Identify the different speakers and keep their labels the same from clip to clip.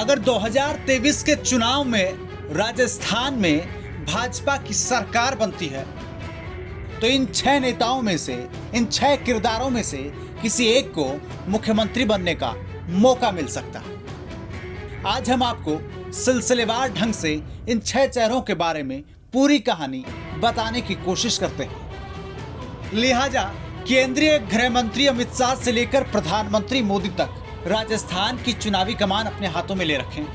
Speaker 1: अगर 2023 के चुनाव में राजस्थान में भाजपा की सरकार बनती है तो इन 6 नेताओं में से, इन 6 किरदारों में से किसी एक को मुख्यमंत्री बनने का मौका मिल सकता है। आज हम आपको सिलसिलेवार ढंग से इन 6 चेहरों के बारे में पूरी कहानी बताने की कोशिश करते हैं। लिहाजा केंद्रीय गृह मंत्री अमित शाह से लेकर प्रधानमंत्री मोदी तक राजस्थान की चुनावी कमान अपने हाथों में ले रखें।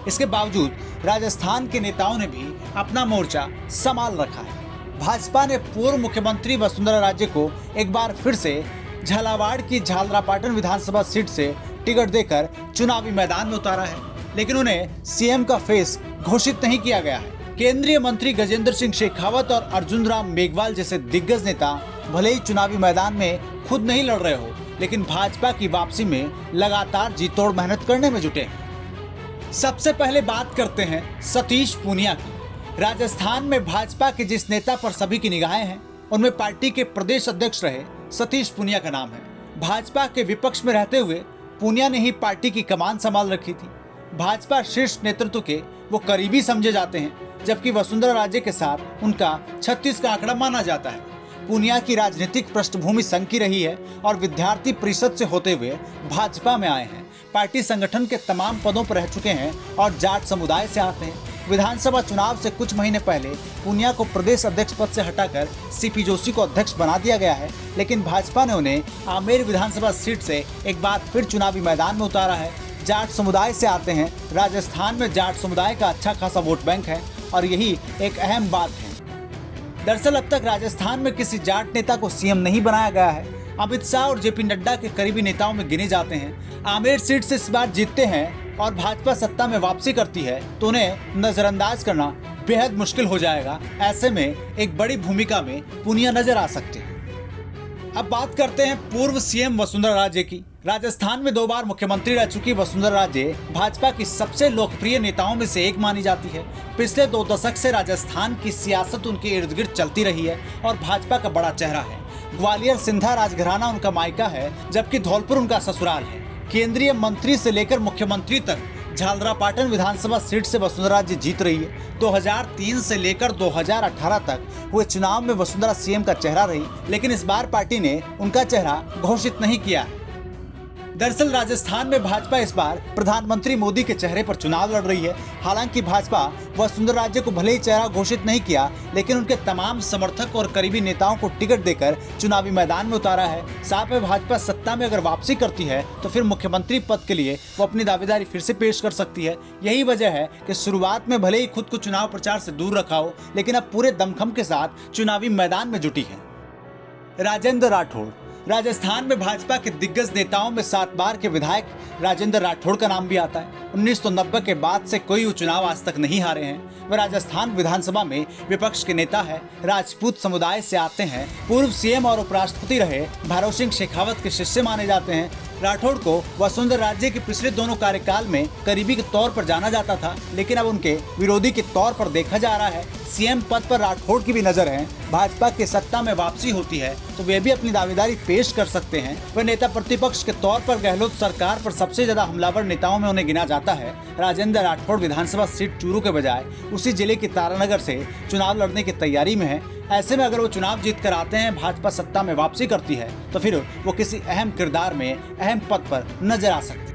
Speaker 1: इसके बावजूद राजस्थान के नेताओं ने भी अपना मोर्चा संभाल रखा है। भाजपा ने पूर्व मुख्यमंत्री वसुंधरा राजे को एक बार फिर से झालावाड़ की झालरापाटन विधानसभा सीट से टिकट देकर चुनावी मैदान में उतारा है, लेकिन उन्हें सीएम का फेस घोषित नहीं किया गया है। केंद्रीय मंत्री गजेंद्र सिंह शेखावत और अर्जुन राम मेघवाल जैसे दिग्गज नेता भले ही चुनावी मैदान में खुद नहीं लड़ रहे हो, लेकिन भाजपा की वापसी में लगातार जी तोड़ मेहनत करने में जुटे हैं। सबसे पहले बात करते हैं सतीश पूनिया की। राजस्थान में भाजपा के जिस नेता पर सभी की निगाहें हैं, उनमें पार्टी के प्रदेश अध्यक्ष रहे सतीश पूनिया का नाम है। भाजपा के विपक्ष में रहते हुए पूनिया ने ही पार्टी की कमान संभाल रखी थी। भाजपा शीर्ष नेतृत्व के वो करीबी समझे जाते हैं, जबकि वसुंधरा राजे के साथ उनका 36 का आंकड़ा माना जाता है। पूनिया की राजनीतिक पृष्ठभूमि संघ की रही है और विद्यार्थी परिषद से होते हुए भाजपा में आए हैं। पार्टी संगठन के तमाम पदों पर रह चुके हैं और जाट समुदाय से आते हैं। विधानसभा चुनाव से कुछ महीने पहले पूनिया को प्रदेश अध्यक्ष पद से हटाकर सीपी जोशी को अध्यक्ष बना दिया गया है, लेकिन भाजपा ने उन्हें आमेर विधानसभा सीट से एक बार फिर चुनावी मैदान में उतारा है। जाट समुदाय से आते हैं। राजस्थान में जाट समुदाय का अच्छा खासा वोट बैंक है और यही एक अहम बात है। दरअसल अब तक राजस्थान में किसी जाट नेता को सीएम नहीं बनाया गया है। अमित शाह और जेपी नड्डा के करीबी नेताओं में गिने जाते हैं। आमेर सीट से इस बार जीतते हैं और भाजपा सत्ता में वापसी करती है तो उन्हें नजरअंदाज करना बेहद मुश्किल हो जाएगा। ऐसे में एक बड़ी भूमिका में पूनिया नजर आ सकते हैं। अब बात करते हैं पूर्व सीएम वसुंधरा राजे की। राजस्थान में 2 बार मुख्यमंत्री रह चुकी वसुंधरा राजे भाजपा की सबसे लोकप्रिय नेताओं में से एक मानी जाती है। पिछले 2 दशक से राजस्थान की सियासत उनके इर्द गिर्द चलती रही है और भाजपा का बड़ा चेहरा है। ग्वालियर सिंधा राजघराना उनका मायका है, जबकि धौलपुर उनका ससुराल है। केंद्रीय मंत्री से लेकर मुख्यमंत्री तक झालरापाटन विधानसभा सीट से वसुंधरा राजे जीत रही है। 2003 से लेकर 2018 तक हुए चुनाव में वसुंधरा सीएम का चेहरा रही, लेकिन इस बार पार्टी ने उनका चेहरा घोषित नहीं किया है। दरअसल राजस्थान में भाजपा इस बार प्रधानमंत्री मोदी के चेहरे पर चुनाव लड़ रही है। हालांकि भाजपा वसुंधरा राजे को भले ही चेहरा घोषित नहीं किया, लेकिन उनके तमाम समर्थक और करीबी नेताओं को टिकट देकर चुनावी मैदान में उतारा है। साथ में भाजपा सत्ता में अगर वापसी करती है तो फिर मुख्यमंत्री पद के लिए वो अपनी दावेदारी फिर से पेश कर सकती है। यही वजह है कि शुरुआत में भले ही खुद को चुनाव प्रचार से दूर रखा हो, लेकिन अब पूरे दमखम के साथ चुनावी मैदान में जुटी है। राजेंद्र राठौड़। राजस्थान में भाजपा के दिग्गज नेताओं में 7 बार के विधायक राजेंद्र राठौड़ का नाम भी आता है। 1990 के बाद से कोई चुनाव आज तक नहीं हारे हैं। वह राजस्थान विधानसभा में विपक्ष के नेता है। राजपूत समुदाय से आते हैं। पूर्व सीएम और उपराष्ट्रपति रहे भैरव सिंह शेखावत के शिष्य माने जाते हैं। राठौड़ को वसुंधरा राजे के पिछले दोनों कार्यकाल में करीबी के तौर पर जाना जाता था, लेकिन अब उनके विरोधी के तौर पर देखा जा रहा है। सीएम पद पर राठौड़ की भी नजर है। भाजपा की सत्ता में वापसी होती है तो वे भी अपनी दावेदारी पेश कर सकते हैं। वह नेता प्रतिपक्ष के तौर पर गहलोत सरकार पर सबसे ज्यादा हमलावर नेताओं में उन्हें गिना जाता है। राजेंद्र राठौड़ विधानसभा सीट चूरू के बजाय उसी जिले के तारानगर से चुनाव लड़ने की तैयारी में है। ऐसे में अगर वो चुनाव जीत कर आते हैं, भाजपा सत्ता में वापसी करती है तो फिर वो किसी अहम किरदार में अहम पद पर नजर आ सकते हैं।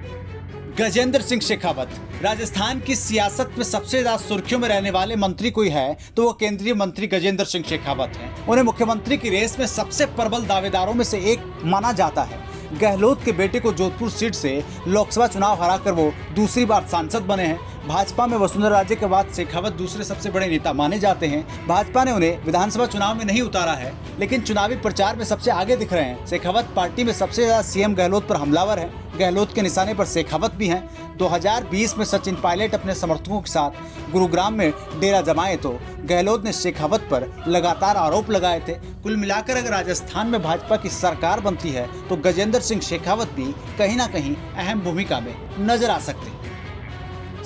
Speaker 1: गजेंद्र सिंह शेखावत। राजस्थान की सियासत में सबसे ज्यादा सुर्खियों में रहने वाले मंत्री कोई है तो वो केंद्रीय मंत्री गजेंद्र सिंह शेखावत हैं। उन्हें मुख्यमंत्री की रेस में सबसे प्रबल दावेदारों में से एक माना जाता है। गहलोत के बेटे को जोधपुर सीट से लोकसभा चुनाव हराकर वो दूसरी बार सांसद बने हैं। भाजपा में वसुंधरा राजे के बाद शेखावत दूसरे सबसे बड़े नेता माने जाते हैं। भाजपा ने उन्हें विधानसभा चुनाव में नहीं उतारा है, लेकिन चुनावी प्रचार में सबसे आगे दिख रहे हैं। शेखावत पार्टी में सबसे ज्यादा सीएम गहलोत पर हमलावर है। गहलोत के निशाने पर शेखावत भी हैं। 2020 में सचिन पायलट अपने समर्थकों के साथ गुरुग्राम में डेरा जमाए तो गहलोत ने शेखावत पर लगातार आरोप लगाए थे। कुल मिलाकर अगर राजस्थान में भाजपा की सरकार बनती है तो गजेंद्र सिंह शेखावत भी कहीं ना कहीं अहम भूमिका में नजर आ सकते हैं।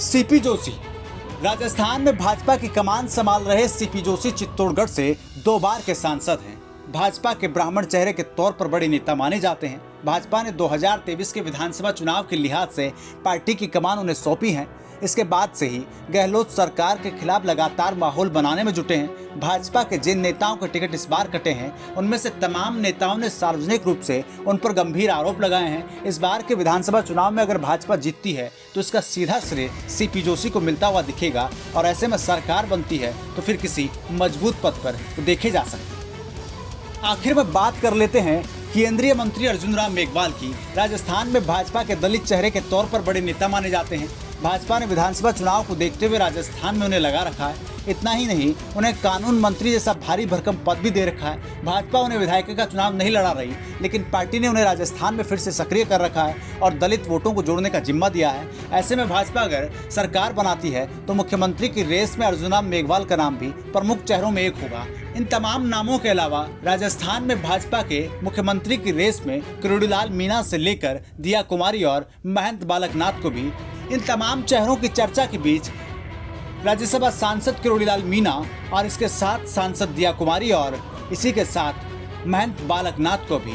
Speaker 1: सीपी जोशी। राजस्थान में भाजपा की कमान संभाल रहे सीपी जोशी चित्तौड़गढ़ से 2 बार के सांसद हैं। भाजपा के ब्राह्मण चेहरे के तौर पर बड़े नेता माने जाते हैं। भाजपा ने 2023 के विधानसभा चुनाव के लिहाज से पार्टी की कमान उन्हें सौंपी है। इसके बाद से ही गहलोत सरकार के खिलाफ लगातार माहौल बनाने में जुटे हैं। भाजपा के जिन नेताओं के टिकट इस बार कटे हैं, उनमें से तमाम नेताओं ने सार्वजनिक रूप से उन पर गंभीर आरोप लगाए हैं। इस बार के विधानसभा चुनाव में अगर भाजपा जीतती है तो इसका सीधा श्रेय सीपी जोशी को मिलता हुआ दिखेगा और ऐसे में सरकार बनती है तो फिर किसी मजबूत पद पर देखे जा सकते हैं। आखिर में बात कर लेते हैं केंद्रीय मंत्री अर्जुन राम मेघवाल की। राजस्थान में भाजपा के दलित चेहरे के तौर पर बड़े नेता माने जाते हैं। भाजपा ने विधानसभा चुनाव को देखते हुए राजस्थान में उन्हें लगा रखा है। इतना ही नहीं, उन्हें कानून मंत्री जैसा भारी भरकम पद भी दे रखा है। भाजपा उन्हें विधायक का चुनाव नहीं लड़ा रही, लेकिन पार्टी ने उन्हें राजस्थान में फिर से सक्रिय कर रखा है और दलित वोटों को जोड़ने का जिम्मा दिया है। ऐसे में भाजपा अगर सरकार बनाती है तो मुख्यमंत्री की रेस में अर्जुन राम मेघवाल का नाम भी प्रमुख चेहरों में एक होगा। इन तमाम नामों के अलावा राजस्थान में भाजपा के मुख्यमंत्री की रेस में किरोड़ीलाल मीणा से लेकर दिया कुमारी और महंत बालकनाथ को भी। इन तमाम चेहरों की चर्चा के बीच राज्यसभा सांसद किरोड़ीलाल मीणा और इसके साथ सांसद दिया कुमारी और इसी के साथ महंत बालकनाथ को भी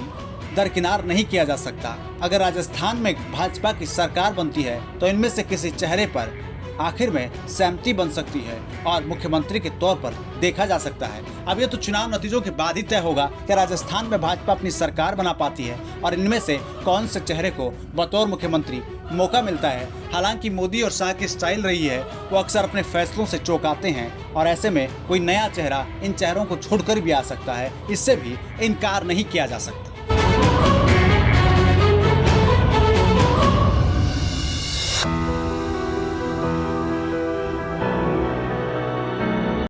Speaker 1: दरकिनार नहीं किया जा सकता। अगर राजस्थान में भाजपा की सरकार बनती है तो इनमें से किसी चेहरे पर आखिर में सहमति बन सकती है और मुख्यमंत्री के तौर पर देखा जा सकता है। अब ये तो चुनाव नतीजों के बाद ही तय होगा कि राजस्थान में भाजपा अपनी सरकार बना पाती है और इनमें से कौन से चेहरे को बतौर मुख्यमंत्री मौका मिलता है। हालांकि मोदी और शाह की स्टाइल रही है, वो अक्सर अपने फैसलों से चौंकाते हैं और ऐसे में कोई नया चेहरा इन चेहरों को छोड़कर भी आ सकता है। इससे भी इनकार नहीं किया जा सकता।